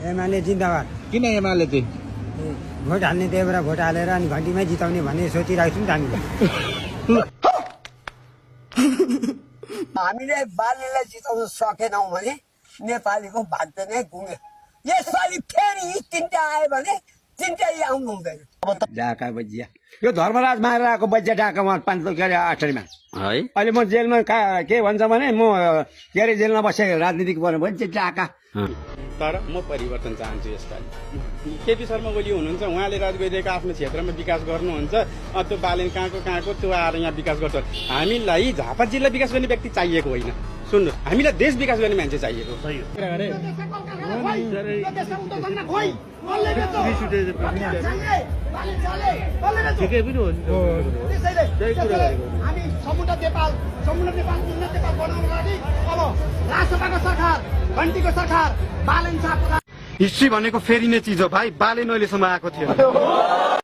एमाले जिन्दाबाद। किन एमाले चाहिँ भोट हाल्ने त्यही भएर भोट हालेर अनि घन्टीमै जिताउने भन्ने सोचिरहेको छौँ नि त हामीले। हामीले बालीलाई जिताउन सकेनौँ भने नेपालीको भाग्य नै गुम्यो। यसपालि फेरि यी तिनटा आयो भने तिनटै आउनु हुँदैन। ढाका बजिया यो धर्मराज मारेर आएको बजिया ढाकामा 5 है अहिले म जेलमा के भन्छ भने म के अरे जेलमा बसेँ राजनीतिक बन्यो भने चाहिँ ढाका। तर म परिवर्तन चाहन्छु यसपालि। केपी शर्मा ओली हुनुहुन्छ, उहाँले राजगैरीको आफ्नो क्षेत्रमा विकास गर्नुहुन्छ, त्यो बालेन कहाँको त्यो आएर यहाँ विकास गर्छ। हामीलाई झापा जिल्ला विकास गर्ने व्यक्ति चाहिएको होइन, सुन्नुहोस्, हामीलाई देश विकास गर्ने मान्छे चाहिएको। ठिकै पनि हो नि हामी समुद्र नेपाल बनाउनको लागि अब राजसभाको सरकार, घन्टीको सरकार, बालन साहब हिस्ट्री भनेको फेरिने चिज हो भाइ। बालेन अहिलेसम्म आएको थियो।